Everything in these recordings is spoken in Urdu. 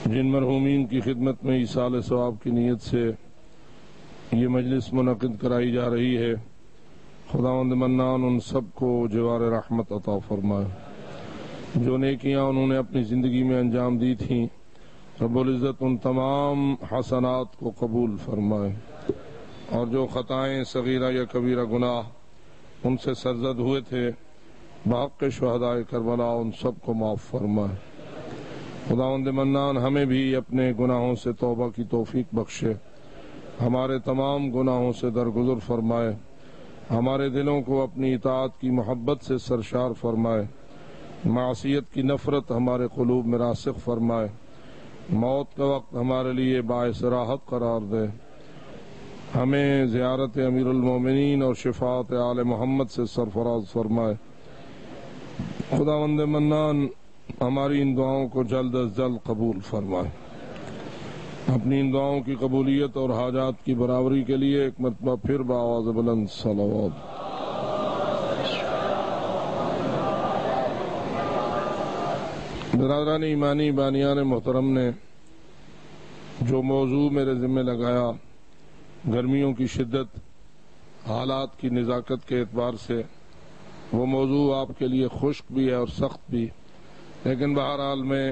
جن مرحومین کی خدمت میں ایصال ثواب کی نیت سے یہ مجلس منعقد کرائی جا رہی ہے، خداوند منان ان سب کو جوار رحمت عطا فرمائے۔ جو نیکیاں انہوں نے اپنی زندگی میں انجام دی تھیں، رب العزت ان تمام حسنات کو قبول فرمائے، اور جو خطائیں صغیرہ یا کبیرہ گناہ ان سے سرزد ہوئے تھے بحق شہداء کربلا ان سب کو معاف فرمائے۔ خداوند منان ہمیں بھی اپنے گناہوں سے توبہ کی توفیق بخشے، ہمارے تمام گناہوں سے درگزر فرمائے، ہمارے دلوں کو اپنی اطاعت کی محبت سے سرشار فرمائے، معصیت کی نفرت ہمارے قلوب میں راسخ فرمائے، موت کا وقت ہمارے لیے باعث راحت قرار دے، ہمیں زیارت امیر المومنین اور شفاعت آل محمد سے سرفراز فرمائے۔ خداوند منان ہماری ان دعاؤں کو جلد از جلد قبول فرمائے۔ اپنی ان دعاؤں کی قبولیت اور حاجات کی برابری کے لیے ایک مرتبہ پھر بآواز بلند صلوات۔ برادران ایمانی، بانیان محترم نے جو موضوع میرے ذمہ لگایا، گرمیوں کی شدت، حالات کی نزاکت کے اعتبار سے وہ موضوع آپ کے لیے خشک بھی ہے اور سخت بھی، لیکن بہرحال میں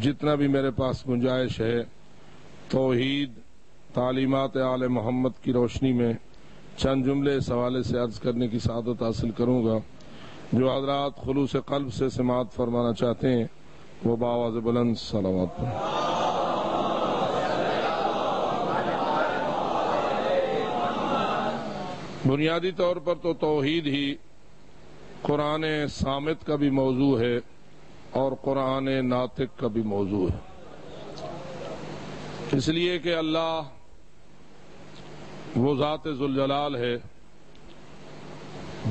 جتنا بھی میرے پاس گنجائش ہے توحید، تعلیمات آل محمد کی روشنی میں چند جملے اس حوالے سے عرض کرنے کی سعادت حاصل کروں گا۔ جو حضرات خلوص قلب سے سماعت فرمانا چاہتے ہیں وہ بآواز بلند صلوات پڑھیں۔ بنیادی طور پر تو توحید ہی قرآن صامت کا بھی موضوع ہے اور قرآن ناطق کا بھی موضوع ہے، اس لیے کہ اللہ وہ ذات ذوالجلال ہے،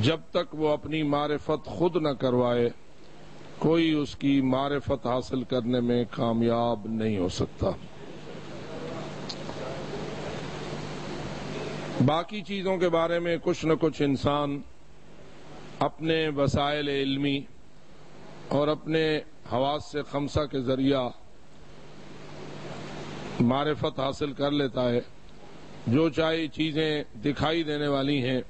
جب تک وہ اپنی معرفت خود نہ کروائے کوئی اس کی معرفت حاصل کرنے میں کامیاب نہیں ہو سکتا۔ باقی چیزوں کے بارے میں کچھ نہ کچھ انسان اپنے وسائل علمی اور اپنے حواس سے خمسہ کے ذریعہ معرفت حاصل کر لیتا ہے۔ جو چاہے چیزیں دکھائی دینے والی ہیں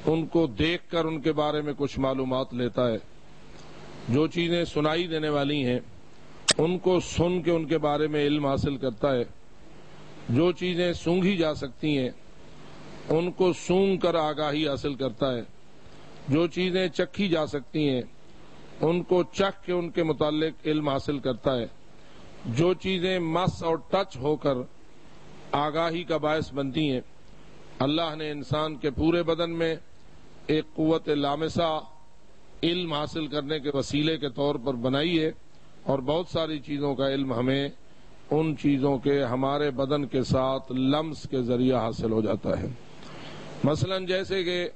ان کو دیکھ کر ان کے بارے میں کچھ معلومات لیتا ہے، جو چیزیں سنائی دینے والی ہیں ان کو سن کے ان کے بارے میں علم حاصل کرتا ہے، جو چیزیں سونگھی جا سکتی ہیں ان کو سونگ کر آگاہی حاصل کرتا ہے، جو چیزیں چکھی جا سکتی ہیں ان کو چکھ کے ان کے متعلق علم حاصل کرتا ہے، جو چیزیں مس اور ٹچ ہو کر آگاہی کا باعث بنتی ہیں۔ اللہ نے انسان کے پورے بدن میں ایک قوت لامسہ علم حاصل کرنے کے وسیلے کے طور پر بنائی ہے، اور بہت ساری چیزوں کا علم ہمیں ان چیزوں کے ہمارے بدن کے ساتھ لمس کے ذریعہ حاصل ہو جاتا ہے۔ مثلا جیسے کہ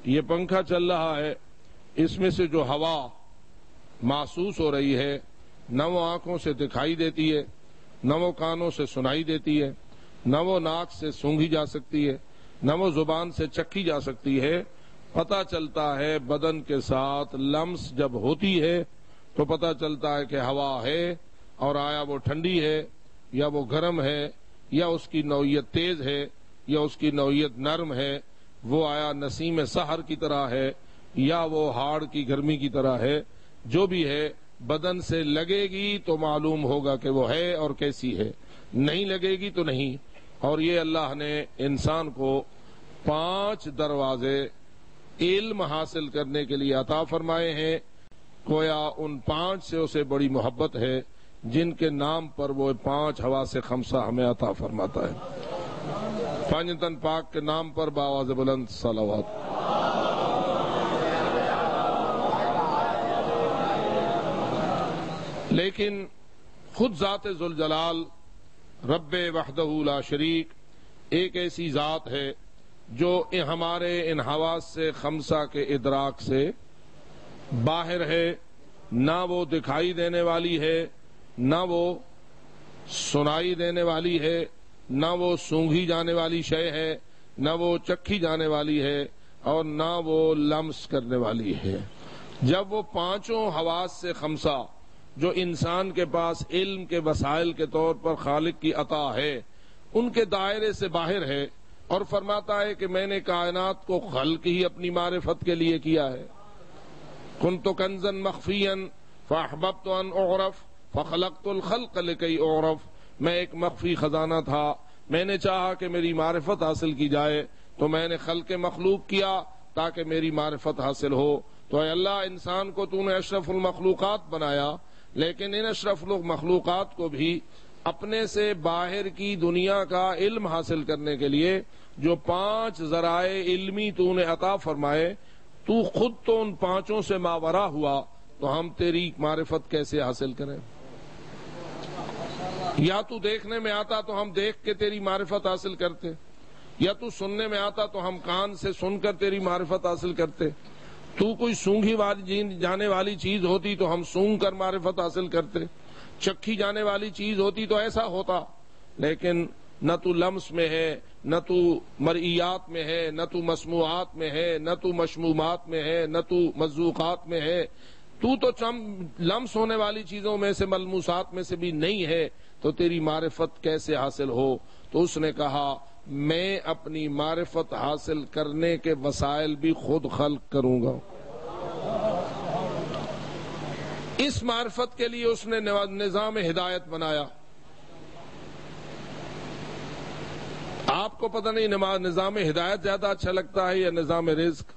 یہ پنکھا چل رہا ہے، اس میں سے جو ہوا محسوس ہو رہی ہے نہ وہ آنکھوں سے دکھائی دیتی ہے، نہ وہ کانوں سے سنائی دیتی ہے، نہ وہ ناک سے سونگھی جا سکتی ہے، نہ وہ زبان سے چکھی جا سکتی ہے۔ پتہ چلتا ہے بدن کے ساتھ لمس جب ہوتی ہے تو پتہ چلتا ہے کہ ہوا ہے، اور آیا وہ ٹھنڈی ہے یا وہ گرم ہے، یا اس کی نوعیت تیز ہے یا اس کی نوعیت نرم ہے، وہ آیا نسیم سحر کی طرح ہے یا وہ ہاڑ کی گرمی کی طرح ہے۔ جو بھی ہے بدن سے لگے گی تو معلوم ہوگا کہ وہ ہے اور کیسی ہے، نہیں لگے گی تو نہیں۔ اور یہ اللہ نے انسان کو 5 دروازے علم حاصل کرنے کے لیے عطا فرمائے ہیں، گویا ان 5 سے اسے بڑی محبت ہے جن کے نام پر وہ 5 حواس خمسہ ہمیں عطا فرماتا ہے۔ پنجتن پاک کے نام پر بآواز بلند صلوات۔ لیکن خود ذات ذوالجلال رب وحدہ لا شریک ایک ایسی ذات ہے جو ہمارے ان حواس سے خمسہ کے ادراک سے باہر ہے، نہ وہ دکھائی دینے والی ہے، نہ وہ سنائی دینے والی ہے، نہ وہ سونگھی جانے والی شے ہے، نہ وہ چکھی جانے والی ہے، اور نہ وہ لمس کرنے والی ہے۔ جب وہ 5 حواس سے خمسہ جو انسان کے پاس علم کے وسائل کے طور پر خالق کی عطا ہے ان کے دائرے سے باہر ہے، اور فرماتا ہے کہ میں نے کائنات کو خلق ہی اپنی معرفت کے لیے کیا ہے۔ کنت کنزا مخفیا فاحببت ان اعرف فخلقت الخلق لکی اعرف، میں ایک مخفی خزانہ تھا، میں نے چاہا کہ میری معرفت حاصل کی جائے تو میں نے خلق مخلوق کیا تاکہ میری معرفت حاصل ہو۔ تو اے اللہ، انسان کو تو نے اشرف المخلوقات بنایا، لیکن ان اشرف المخلوقات کو بھی اپنے سے باہر کی دنیا کا علم حاصل کرنے کے لیے جو 5 ذرائع علمی تو نے عطا فرمائے، تو خود تو ان 5 سے ماورا ہوا، تو ہم تیری معرفت کیسے حاصل کریں؟ یا تو دیکھنے میں آتا تو ہم دیکھ کے تیری معرفت حاصل کرتے، یا تو سننے میں آتا تو ہم کان سے سن کر تیری معرفت حاصل کرتے، تو کوئی سونگھی جانے والی چیز ہوتی تو ہم سونگ کر معرفت حاصل کرتے، چکھی جانے والی چیز ہوتی تو ایسا ہوتا، لیکن نہ تو لمس میں ہے، نہ تو مرئیات میں ہے، نہ تو مسموعات میں ہے، نہ تو مشمومات میں ہے، نہ تو مذوقات میں ہے، تو لمس ہونے والی چیزوں میں سے ملموسات میں سے بھی نہیں ہے، تو تیری معرفت کیسے حاصل ہو؟ تو اس نے کہا میں اپنی معرفت حاصل کرنے کے وسائل بھی خود خلق کروں گا۔ اس معرفت کے لیے اس نے نظام ہدایت بنایا۔ آپ کو پتہ نہیں نظام ہدایت زیادہ اچھا لگتا ہے یا نظام رزق؟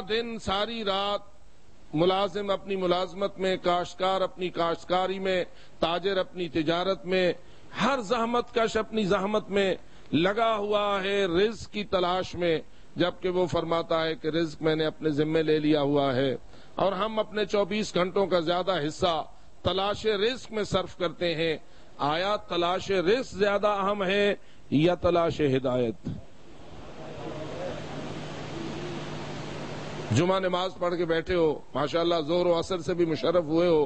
دن ساری رات ملازم اپنی ملازمت میں، کاشتکار اپنی کاشتکاری میں، تاجر اپنی تجارت میں، ہر زحمت کش اپنی زحمت میں لگا ہوا ہے رزق کی تلاش میں، جبکہ وہ فرماتا ہے کہ رزق میں نے اپنے ذمے لے لیا ہوا ہے، اور ہم اپنے 24 گھنٹوں کا زیادہ حصہ تلاش رزق میں صرف کرتے ہیں۔ آیا تلاش رزق زیادہ اہم ہے یا تلاش ہدایت؟ جمعہ نماز پڑھ کے بیٹھے ہو، ماشاءاللہ ظہر و عصر سے بھی مشرف ہوئے ہو،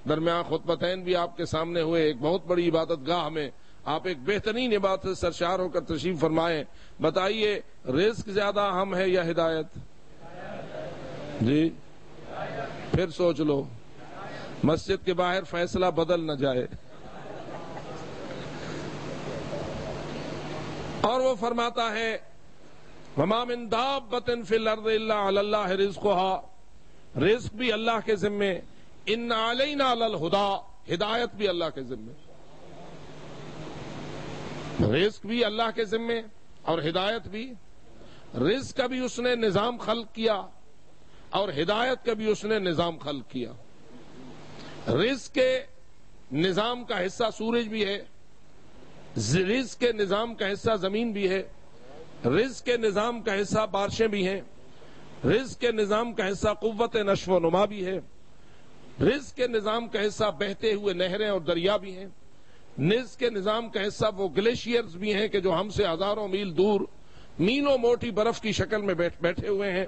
درمیان خطبتین بھی آپ کے سامنے ہوئے، ایک بہت بڑی عبادت گاہ میں آپ ایک بہترین عبادت سے سرشار ہو کر تشریف فرمائیں، بتائیے رزق زیادہ اہم ہے یا ہدایت؟ جی پھر سوچ لو، مسجد کے باہر فیصلہ بدل نہ جائے۔ اور وہ فرماتا ہے وَمَا مِن دَابَّةٍ فِي الْأَرْضِ إِلَّا عَلَى اللَّهِ رِزْقُهَا، رزق بھی اللہ کے ذمے، إِنَّ عَلَيْنَا لَلْهُدَىٰ، ہدایت بھی اللہ کے ذمے، رزق بھی اللہ کے ذمے اور ہدایت بھی۔ رزق کا بھی اس نے نظام خلق کیا اور ہدایت کا بھی اس نے نظام خلق کیا۔ رزق کے نظام کا حصہ سورج بھی ہے، رزق کے نظام کا حصہ زمین بھی ہے، رزق کے نظام کا حصہ بارشیں بھی ہیں، رزق کے نظام کا حصہ قوت نشو و نما بھی ہے، رزق کے نظام کا حصہ بہتے ہوئے نہریں اور دریا بھی ہیں، رزق کے نظام کا حصہ وہ گلیشیئرز بھی ہیں کہ جو ہم سے ہزاروں میل دور میلوں موٹی برف کی شکل میں بیٹھے ہوئے ہیں،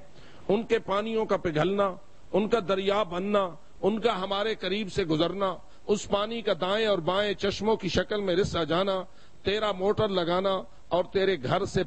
ان کے پانیوں کا پگھلنا، ان کا دریا بننا، ان کا ہمارے قریب سے گزرنا، اس پانی کا دائیں اور بائیں چشموں کی شکل میں رس آ جانا، تیرا موٹر لگانا اور تیرے گھر سے